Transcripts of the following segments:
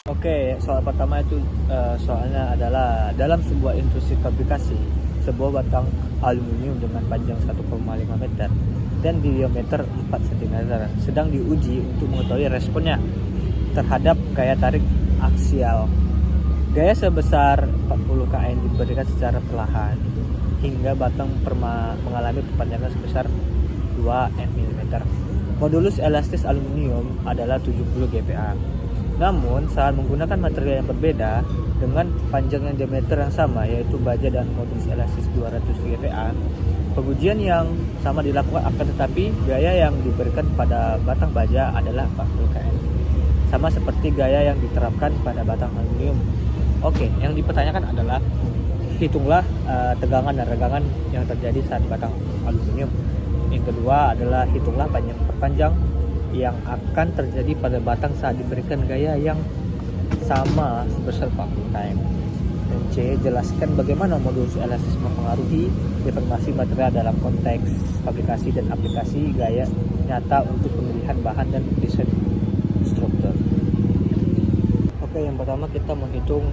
Oke, soal pertama itu soalnya adalah dalam sebuah industri fabrikasi, sebuah batang aluminium dengan panjang 1,5 meter dan diameter 4 cm sedang diuji untuk mengetahui responnya terhadap gaya tarik aksial. Gaya sebesar 40 kN diberikan secara perlahan hingga batang mengalami perpanjangan sebesar 2 mm. Modulus elastis aluminium adalah 70 GPa. Namun saat menggunakan material yang berbeda dengan panjang yang diameter yang sama, yaitu baja dan modulus elastis 200 GPa, pengujian yang sama dilakukan, akan tetapi gaya yang diberikan pada batang baja adalah 40 kN, sama seperti gaya yang diterapkan pada batang aluminium. Oke, yang dipertanyakan adalah hitunglah tegangan dan regangan yang terjadi saat batang aluminium. Yang kedua adalah hitunglah panjang perpanjang yang akan terjadi pada batang saat diberikan gaya yang sama sebesar 40 kN. Dan C, jelaskan bagaimana modulus elastis mempengaruhi deformasi material dalam konteks fabrikasi dan aplikasi gaya nyata untuk pemilihan bahan dan desain struktur. Oke, yang pertama kita menghitung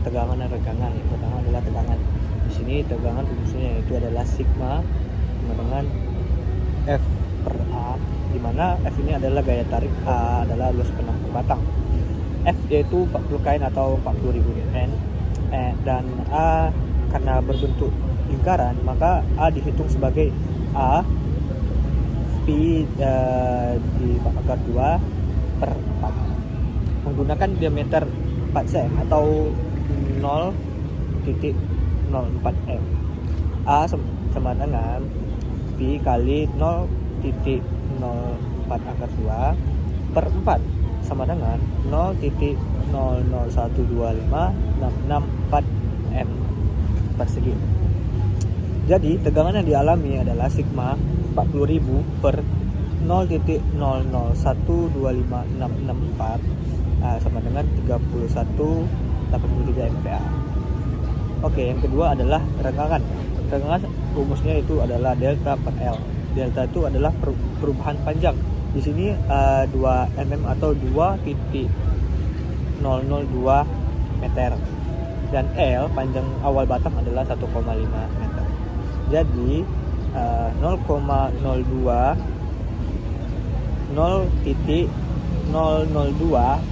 tegangan dan regangan. Yang pertama adalah tegangan. Di sini tegangan rumusnya yaitu adalah sigma sama dengan F per A, di mana F ini adalah gaya tarik, A adalah luas penampung batang. F yaitu 40 kN atau 40.000 N, dan A karena berbentuk lingkaran maka A dihitung sebagai A Pi dibakar 2 per 4 menggunakan diameter 4 cm atau 0,04 m. A sama dengan Pi kali 0,04 akar 2 per 4 sama dengan 0,0012564 m persegi. Jadi tegangan yang dialami adalah sigma 40.000 per 0,0012564 sama dengan 3183 MPa. Oke, yang kedua adalah regangan. Regangan rumusnya itu adalah delta per L. Delta itu adalah perubahan panjang. Di sini 2 mm atau 2,002 meter. Dan L panjang awal batang adalah 1,5 meter. Jadi 0,02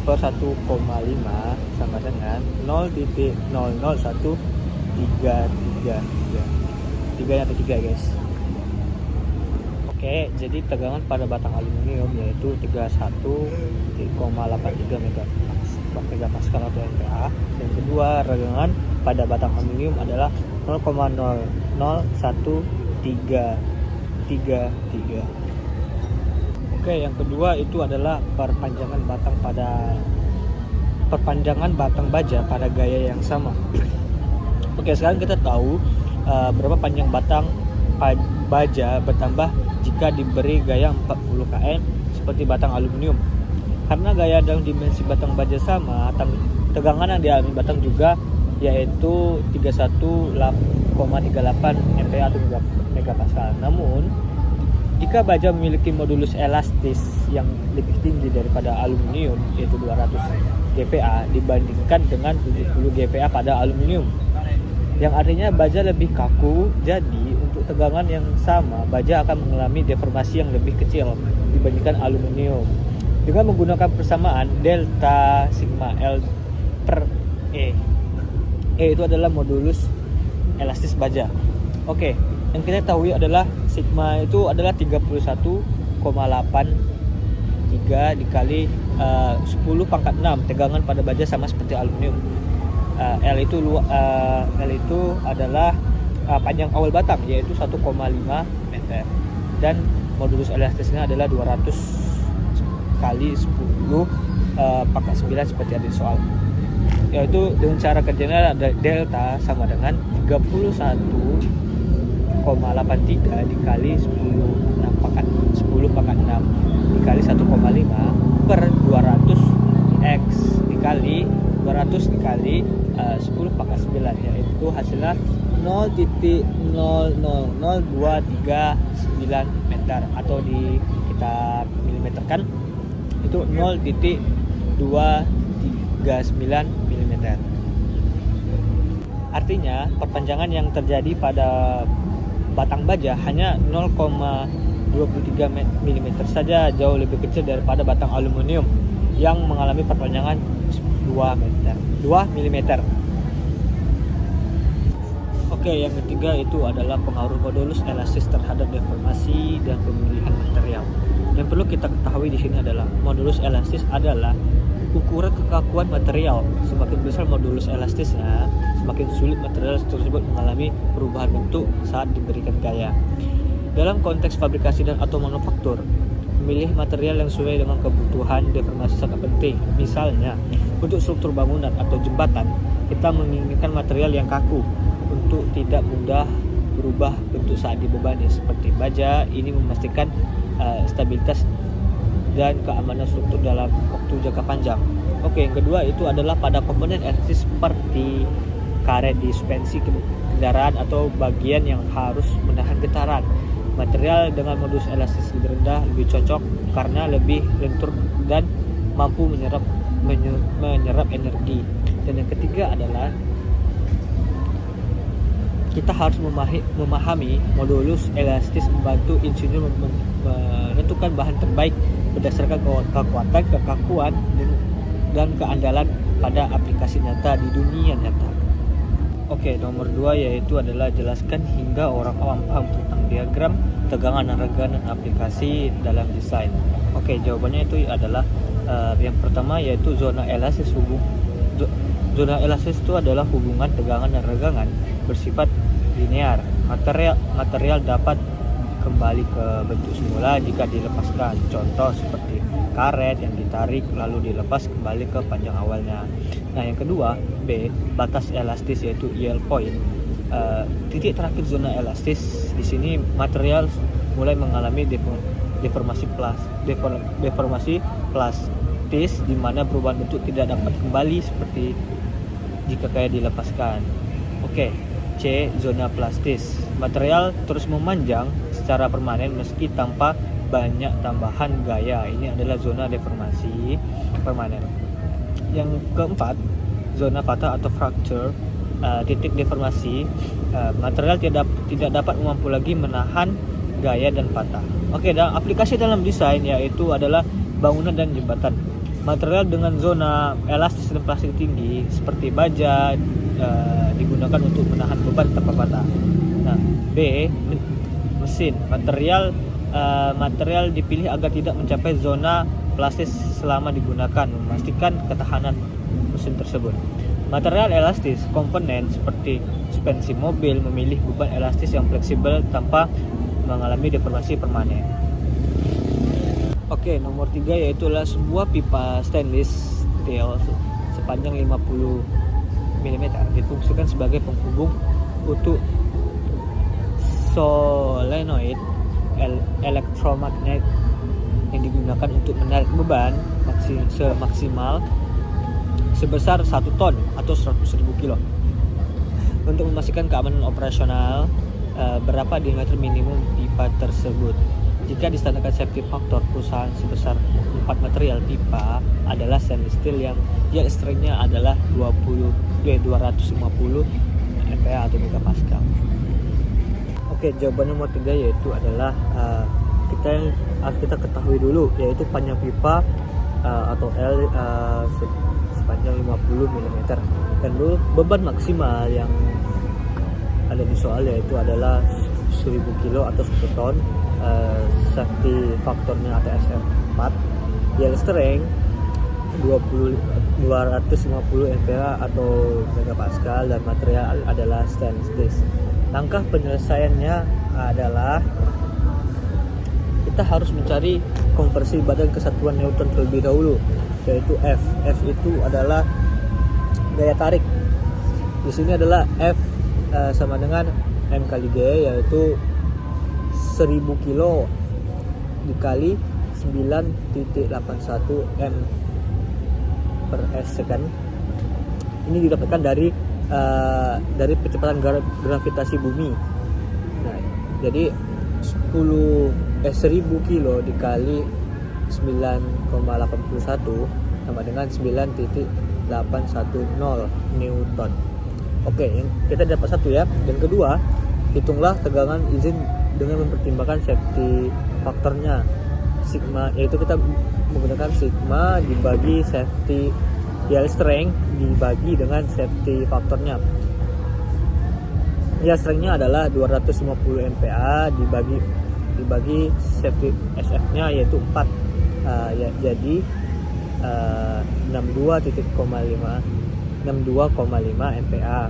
per 1,5 sama dengan 0,00133. 3 atau 3 guys. Oke, jadi tegangan pada batang aluminium yaitu 31,83 megapascal atau MPa. Dan kedua, regangan pada batang aluminium adalah 0,00133. Oke, yang kedua itu adalah perpanjangan batang baja pada gaya yang sama. Oke, sekarang kita tahu berapa panjang batang baja bertambah jika diberi gaya 40 kN seperti batang aluminium. Karena gaya dalam dimensi batang baja sama, tegangan yang dialami batang juga yaitu 31,38 MPa atau megapascal. Namun jika baja memiliki modulus elastis yang lebih tinggi daripada aluminium yaitu 200 GPa dibandingkan dengan 70 GPa pada aluminium, yang artinya baja lebih kaku. Jadi untuk tegangan yang sama, baja akan mengalami deformasi yang lebih kecil dibandingkan aluminium. Dengan menggunakan persamaan delta sigma L per E. E itu adalah modulus elastis baja. Oke, yang kita tahu adalah sigma itu adalah 31,83 dikali 10 pangkat 6. Tegangan pada baja sama seperti aluminium. L itu adalah panjang awal batang yaitu 1,5 meter dan modulus elastisnya adalah 200 kali 10 pangkat 9 seperti ada di soal. Yaitu dengan cara kerjanya ada delta sama dengan 31,83 dikali 10 pangkat 6 dikali 1,5 per 200 X dikali 200 dikali 10 pangkat 9, yaitu hasilnya 0,00239 meter atau kita milimeterkan itu 0,239 mm. Artinya perpanjangan yang terjadi pada batang baja hanya 0,23 mm saja, jauh lebih kecil daripada batang aluminium yang mengalami perpanjangan 2 mm. Oke, yang ketiga itu adalah pengaruh modulus elastis terhadap deformasi dan pemilihan material. Yang perlu kita ketahui di sini adalah modulus elastis adalah ukuran kekakuan material. Semakin besar modulus elastisnya, semakin sulit material tersebut mengalami perubahan bentuk saat diberikan gaya. Dalam konteks fabrikasi dan atau manufaktur, memilih material yang sesuai dengan kebutuhan deformasi sangat penting. Misalnya, untuk struktur bangunan atau jembatan, kita menginginkan material yang kaku untuk tidak mudah berubah bentuk saat dibebani. Seperti baja, ini memastikan stabilitas dan keamanan struktur dalam waktu jangka panjang. Oke, yang kedua itu adalah pada komponen elastis seperti karet di suspensi kendaraan atau bagian yang harus menahan getaran. Material dengan modulus elastis lebih rendah lebih cocok karena lebih lentur dan mampu menyerap energi. Dan yang ketiga adalah kita harus memahami modulus elastis membantu insinyur menentukan bahan terbaik berdasarkan kekuatan, kekakuan, dan keandalan pada aplikasi nyata di dunia nyata. Oke, nomor 2 yaitu adalah jelaskan hingga orang awam paham tentang diagram tegangan dan rengganan aplikasi dalam desain. Oke, jawabannya itu adalah yang pertama yaitu zona elastis. Zona elastis itu adalah hubungan tegangan dan renggangan bersifat linear. Material dapat kembali ke bentuk semula jika dilepaskan. Contoh seperti karet yang ditarik lalu dilepas kembali ke panjang awalnya. Nah, yang kedua, B, batas elastis yaitu yield point. Titik terakhir zona elastis di sini material mulai mengalami deformasi plastis di mana perubahan bentuk tidak dapat kembali seperti jika kayak dilepaskan. Oke, C, zona plastis. Material terus memanjang secara permanen meski tanpa banyak tambahan gaya. Ini adalah zona deformasi permanen. Yang keempat, zona patah atau fracture. Titik deformasi. Material tidak dapat mampu lagi menahan gaya dan patah. Oke, dan aplikasi dalam desain yaitu adalah bangunan dan jembatan. Material dengan zona elastis dan plastik tinggi seperti baja digunakan untuk menahan beban tanpa patah. Nah, B, mesin. Material dipilih agar tidak mencapai zona plastis selama digunakan, memastikan ketahanan mesin tersebut. Material elastis, komponen seperti suspensi mobil memilih beban elastis yang fleksibel tanpa mengalami deformasi permanen. Oke, nomor 3 yaitu adalah sebuah pipa stainless steel sepanjang 50 mm difungsikan sebagai penghubung untuk solenoid elektromagnet yang digunakan untuk menarik beban semaksimal sebesar 1 ton atau 100.000 kilo. Untuk memastikan keamanan operasional, berapa diameter minimum pipa tersebut? Jika distandarkan safety factor perusahaan sebesar 4 material pipa adalah stainless steel yang yield strength-nya adalah 250 MPa atau megapascal. Oke, jawaban nomor 3 yaitu adalah kita ketahui dulu yaitu panjang pipa atau L sepanjang 50 mm dan dulu beban maksimal yang ada di soal yaitu adalah 1000 kilo atau 1 ton. Safety faktornya atau SF4, yield strength 250 MPa atau megapascal dan material adalah stainless steel. Langkah penyelesaiannya adalah kita harus mencari konversi badan kesatuan Newton terlebih dahulu yaitu F. F itu adalah gaya tarik. Di sini adalah F sama dengan M kali G yaitu 1000 kilo dikali 9.81 M per S second. Ini didapatkan dari percepatan gravitasi bumi. Nah, jadi 1000 kilo dikali 9,81 sama dengan 9.81 Newton. Oke, yang kita dapat satu ya. Dan kedua, hitunglah tegangan izin dengan mempertimbangkan safety faktornya sigma, yaitu kita menggunakan sigma dibagi safety yield strength dibagi dengan safety faktornya. Yield strength-nya adalah 250 MPa dibagi safety SF-nya yaitu 4, jadi 62,5 MPa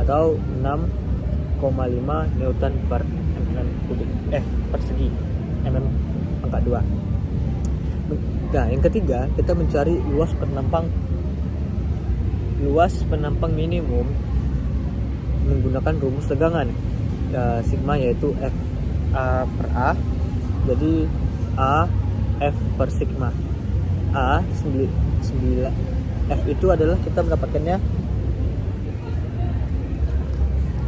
atau 6,5 Newton per persegi mm pangkat 2. Nah, yang ketiga, kita mencari luas penampang minimum menggunakan rumus tegangan sigma, yaitu F A per A. Jadi A F per sigma. A 9 F itu adalah kita mendapatkannya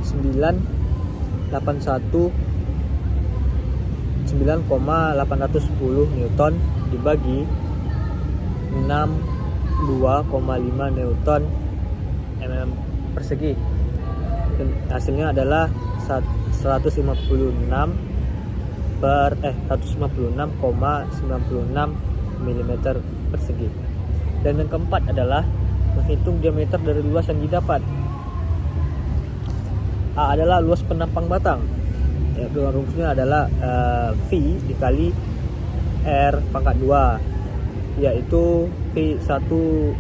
9,810 Newton dibagi 62,5 Newton mm persegi. Dan hasilnya adalah 156,96 mm persegi. Dan yang keempat adalah menghitung diameter dari luas yang didapat. A adalah luas penampang batang, yaitu rumusnya adalah V dikali R pangkat 2, yaitu V 156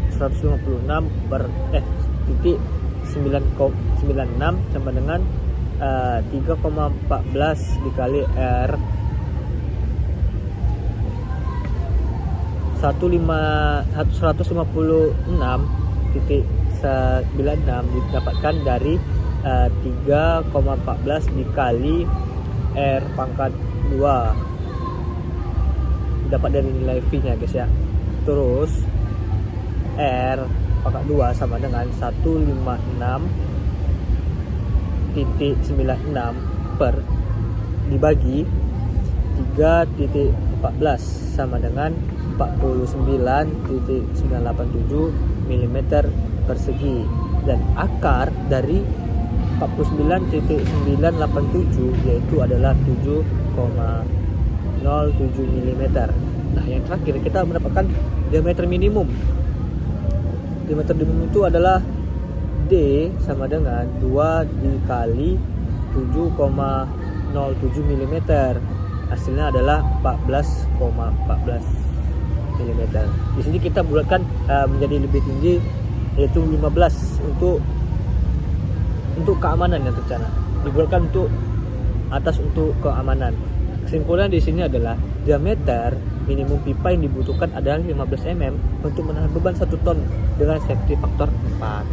per titik 996 sama dengan 3,14 dikali R 156.96 didapatkan dari 3,14 dikali R pangkat 2, dapat dari nilai V nya guys ya. Terus R pangkat 2 sama dengan 156.96 per dibagi 3.14 sama dengan 49.987 mm persegi. Dan akar dari 49.987 yaitu adalah 7,07 mm. Nah, yang terakhir kita mendapatkan diameter minimum. Diameter minimum itu adalah D sama dengan 2 dikali 7,07 mm. Hasilnya adalah 14,14 mm. Di sini kita bulatkan menjadi lebih tinggi, yaitu 15 untuk keamanan yang tercana. Dibulatkan untuk atas untuk keamanan. Kesimpulan di sini adalah diameter minimum pipa yang dibutuhkan adalah 15 mm untuk menahan beban 1 ton dengan safety faktor 4.